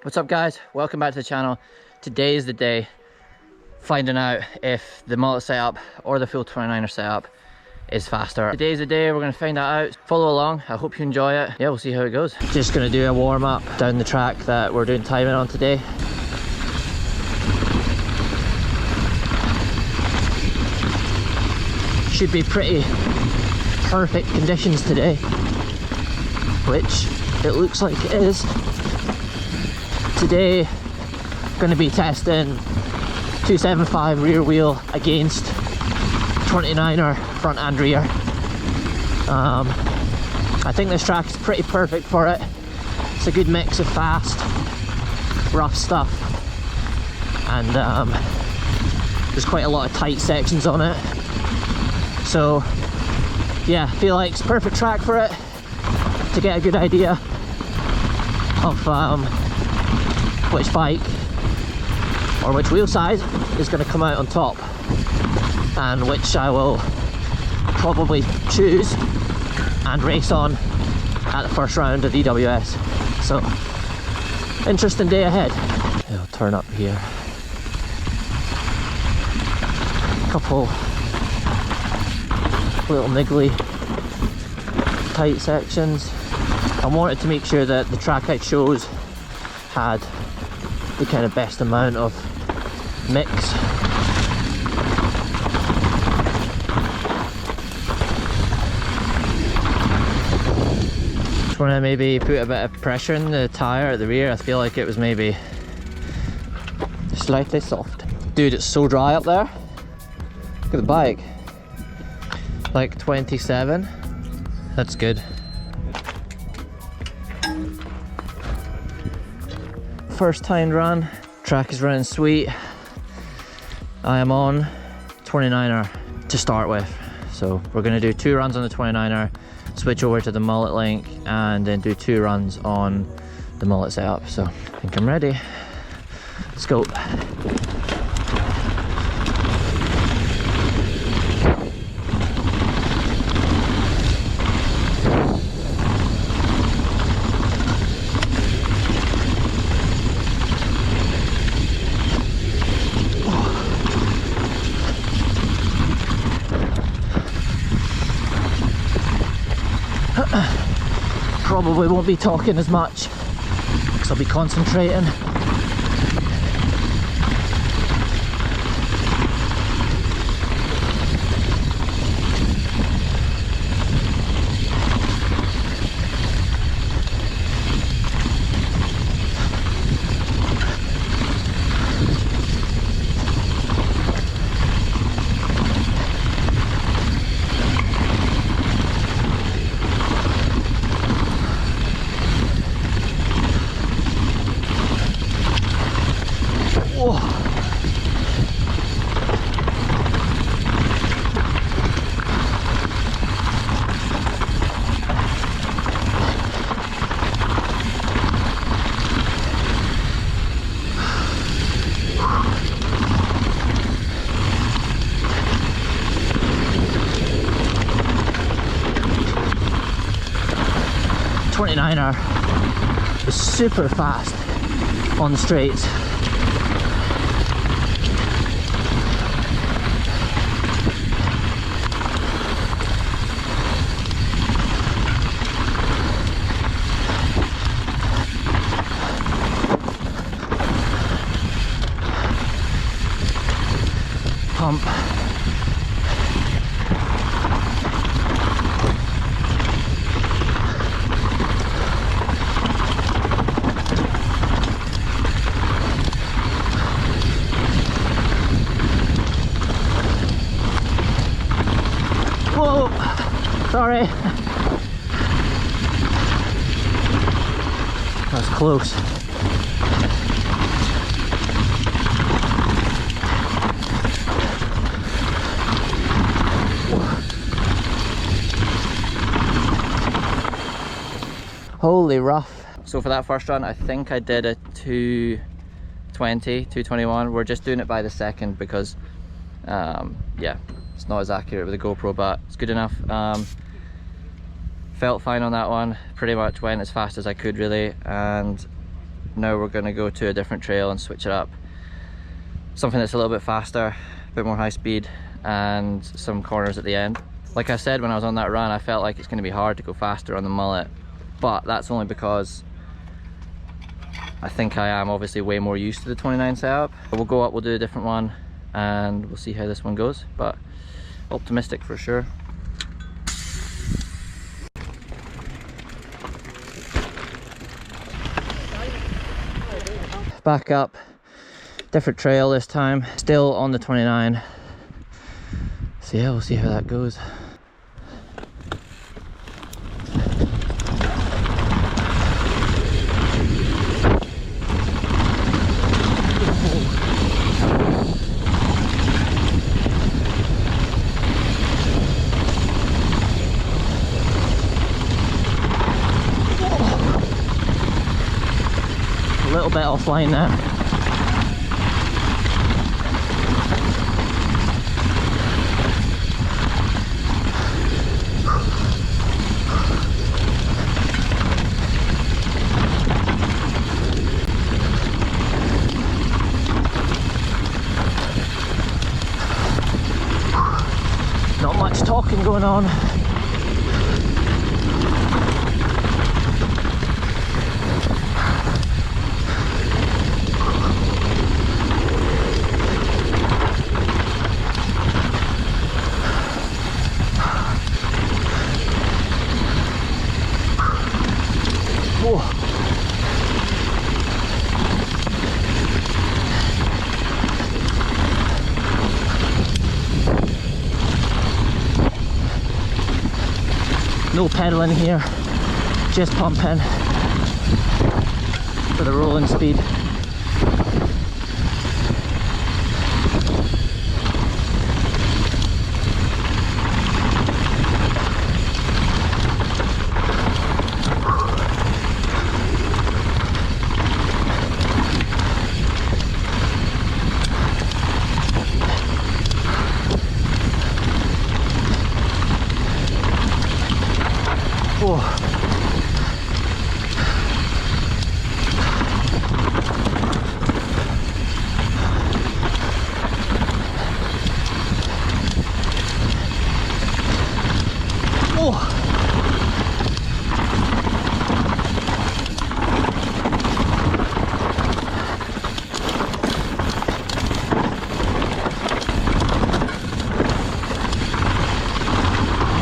What's up guys, welcome back to the channel. Today is the day finding out if the mullet setup or the full 29er setup is faster. Today's the day we're going to find that out. Follow along, I hope you enjoy it. Yeah, we'll see how it goes. Just going to do a warm up down the track that we're doing timing on today. Should be pretty perfect conditions today, which it looks like it is. Today, going to be testing 275 rear wheel against 29er front and rear. I think this track is pretty perfect for it. It's a good mix of fast, rough stuff, and there's quite a lot of tight sections on it. So yeah, I feel like it's a perfect track for it to get a good idea of which bike or which wheel size is going to come out on top, and which I will probably choose and race on at the first round of EWS. So interesting day ahead. I'll turn up here. Couple little niggly tight sections. I wanted to make sure that the track I chose had the kind of best amount of mix. Just want to maybe put a bit of pressure in the tyre at the rear. I feel like it was maybe slightly soft. Dude, it's so dry up there. Look at the bike. Like 27. That's good. First time run, track is running sweet. I am on 29er to start with, so we're going to do 2 runs on the 29er, switch over to the mullet link, and then do 2 runs on the mullet setup. So I think I'm ready. Let's go. Probably won't be talking as much because I'll be concentrating. Whoa. .29er is super fast on the straights. Pump. Whoa, sorry. That's close. Holy rough. So for that first run, I think I did a 220, 221. We're just doing it by the second because, yeah, it's not as accurate with the GoPro, but it's good enough. Felt fine on that one. Pretty much went as fast as I could really, and now we're going to go to a different trail and switch it up. Something that's a little bit faster, a bit more high speed, and some corners at the end. Like I said when I was on that run, I felt like it's going to be hard to go faster on the Mullet, but that's only because I think I am obviously way more used to the 29 setup. We'll go up, we'll do a different one, and we'll see how this one goes, but optimistic for sure. Back up, different trail this time, still on the 29. So yeah, we'll see how that goes. A little bit offline there. Not much talking going on. No pedaling here, just pumping for the rolling speed.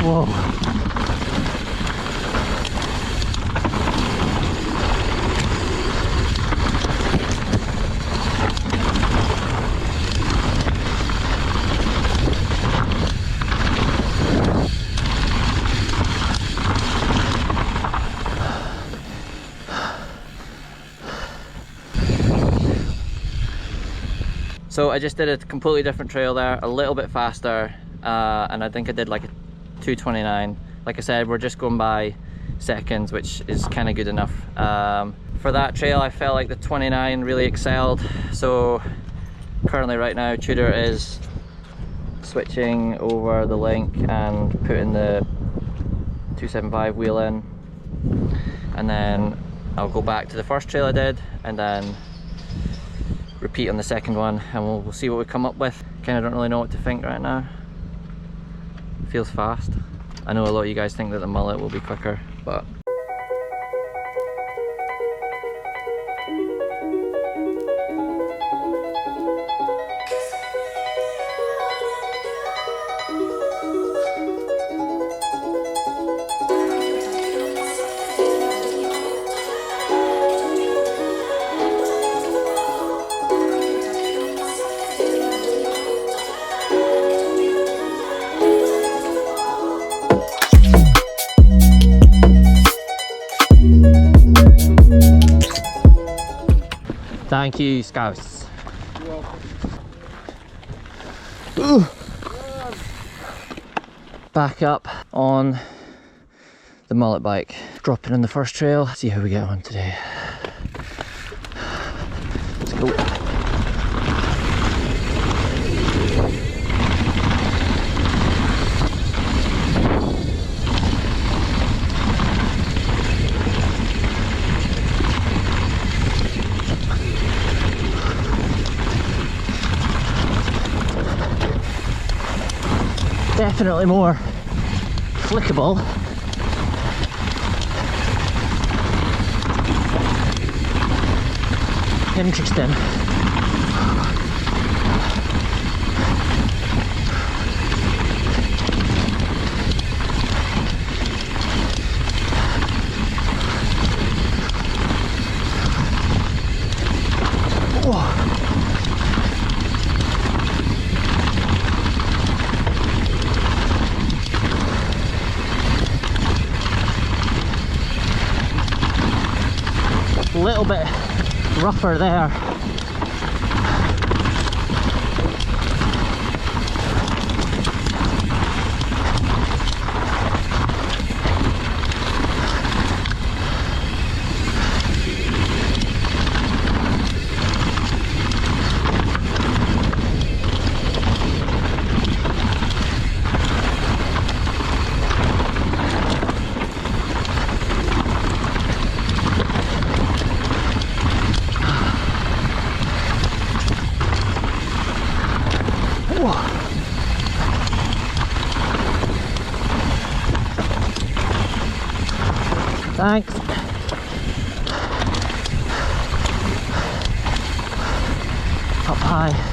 Whoa. So I just did a completely different trail there, a little bit faster, and I think I did like a 2:29. Like I said, we're just going by seconds, which is kind of good enough. For that trail I felt like the 29 really excelled. So currently right now Tudor is switching over the link and putting the 275 wheel in, and then I'll go back to the first trail I did and then repeat on the second one, and we'll see what we come up with. Kind of don't really know what to think right now. Feels fast. I know a lot of you guys think that the Mullet will be quicker, but Thank you, Scouts. You're welcome. Back up on the Mullet bike, dropping in the first trail. See how we get on today. Let's go. Definitely more flickable. Interesting. A little bit rougher there. Thanks. Up high.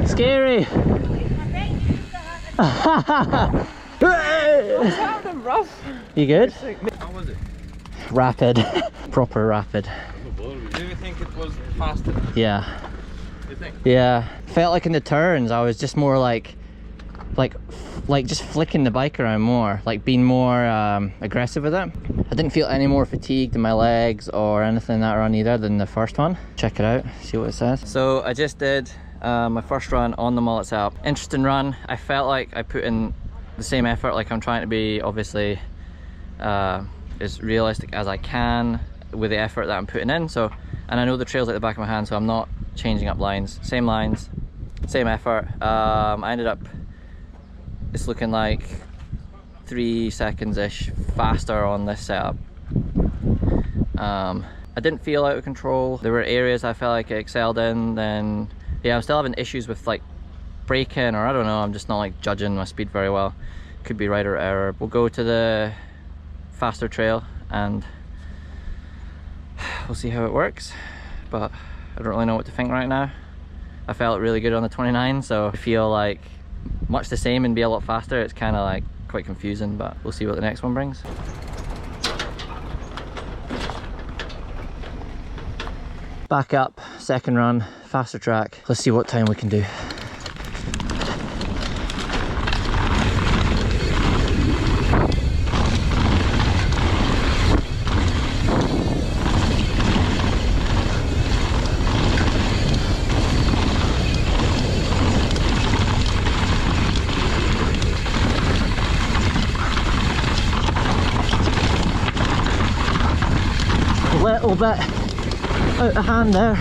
Scary. You good? How was it? Rapid. Proper rapid. Do you think it was faster? Yeah. You think? Yeah. Felt like in the turns I was just more like just flicking the bike around more, like being more aggressive with it. I didn't feel any more fatigued in my legs or anything that run either than the first one. Check it out, see what it says. So I just did my first run on the Mullets Out. Interesting run. I felt like I put in the same effort, like I'm trying to be obviously as realistic as I can with the effort that I'm putting in. So, and I know the trail's at the back of my hand, so I'm not changing up lines, same effort. I ended up, it's looking like 3 seconds-ish faster on this setup. I didn't feel out of control. There were areas I felt like I excelled in. Then yeah, I'm still having issues with like braking, or I don't know, I'm just not like judging my speed very well. Could be right or error. We'll go to the faster trail and we'll see how it works, but I don't really know what to think right now. I felt really good on the 29, so I feel like much the same and be a lot faster. It's kind of like quite confusing, but we'll see what the next one brings. Back up, second run, faster track. Let's see what time we can do. A little bit out of hand there.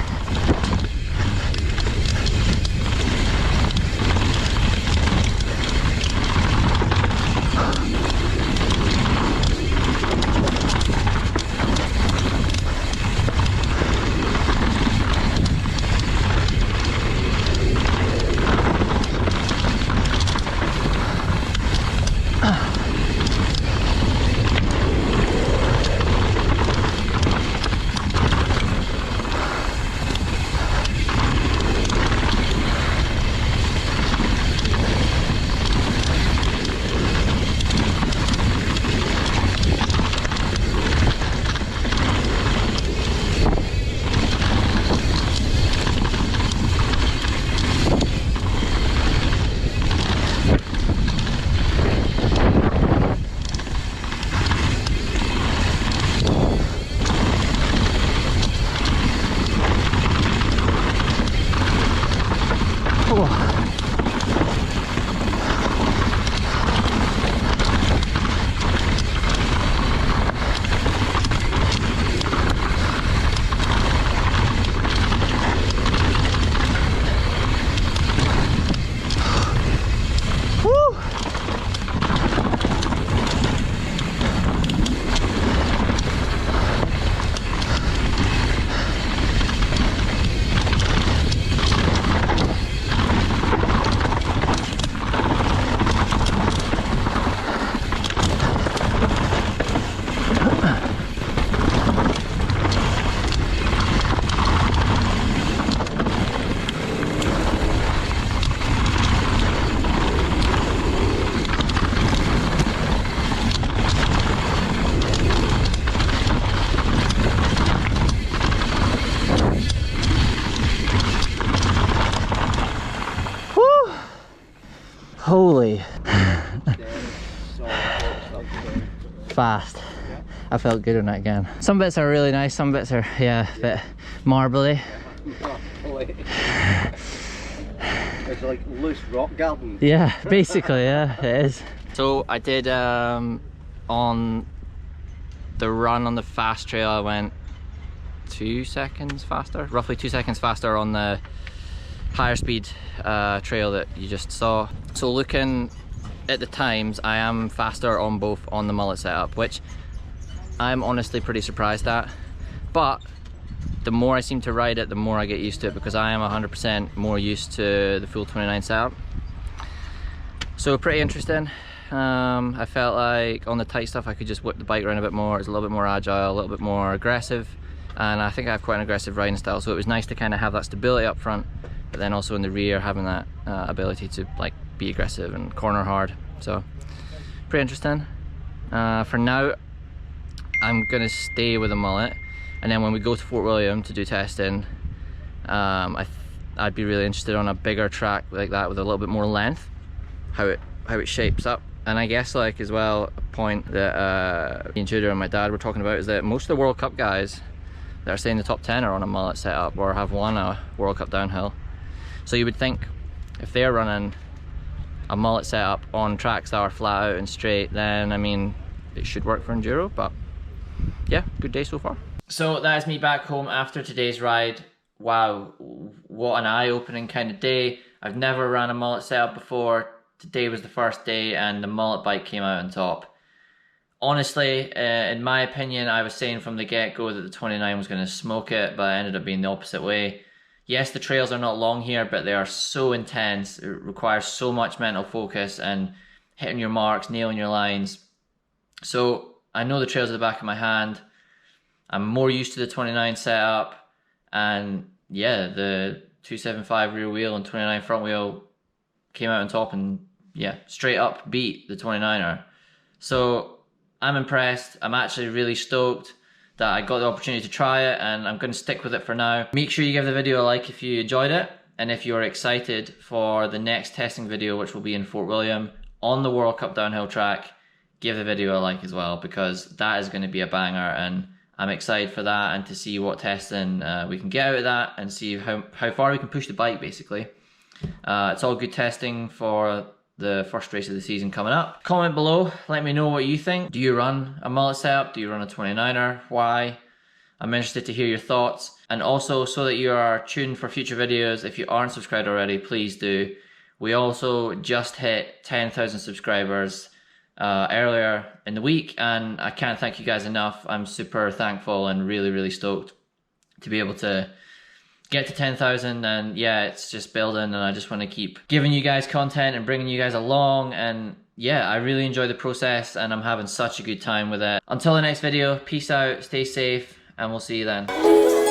fast. I felt good on it again. Some bits are really nice, some bits are, yeah, a bit marbly. It's like loose rock garden. Yeah, basically, yeah, it is. So I did, on the run on the fast trail, I went 2 seconds faster, roughly 2 seconds faster on the higher speed trail that you just saw. So looking at the times, I am faster on both on the mullet setup, which I'm honestly pretty surprised at. But the more I seem to ride it, the more I get used to it, because I am 100% more used to the full 29 setup. So pretty interesting. I felt like on the tight stuff I could just whip the bike around a bit more. It's a little bit more agile, a little bit more aggressive, and I think I have quite an aggressive riding style, so it was nice to kind of have that stability up front, but then also in the rear having that ability to like be aggressive and corner hard. So pretty interesting. For now I'm gonna stay with a mullet, and then when we go to Fort William to do testing, I'd be really interested on a bigger track like that with a little bit more length, how it shapes up. And I guess like as well, a point that me and Judah and my dad were talking about is that most of the World Cup guys that are staying in the top 10 are on a mullet setup or have won a World Cup downhill. So you would think if they're running a mullet setup on tracks that are flat out and straight, then I mean it should work for enduro. But yeah, good day so far. So that is me back home after today's ride. Wow, what an eye-opening kind of day. I've never ran a mullet setup before. Today was the first day and the mullet bike came out on top. Honestly, in my opinion, I was saying from the get-go that the 29 was going to smoke it, but it ended up being the opposite way. Yes, the trails are not long here, but they are so intense. It requires so much mental focus and hitting your marks, nailing your lines. So I know the trails at the back of my hand. I'm more used to the 29 setup, and yeah, the 275 rear wheel and 29 front wheel came out on top and yeah, straight up beat the 29er. So I'm impressed. I'm actually really stoked that I got the opportunity to try it, and I'm going to stick with it for now. Make sure you give the video a like if you enjoyed it, and if you're excited for the next testing video, which will be in Fort William on the World Cup downhill track, give the video a like as well, because that is going to be a banger, and I'm excited for that and to see what testing we can get out of that and see how far we can push the bike basically. It's all good testing for the first race of the season coming up. Comment below, let me know what you think. Do you run a mullet setup? Do you run a 29er? Why? I'm interested to hear your thoughts. And also, so that you are tuned for future videos, if you aren't subscribed already, please do. We also just hit 10,000 subscribers earlier in the week, and I can't thank you guys enough. I'm super thankful and really stoked to be able to get to 10,000, and yeah, it's just building, and I just want to keep giving you guys content and bringing you guys along, and yeah, I really enjoy the process and I'm having such a good time with it. Until the next video, peace out, stay safe, and we'll see you then.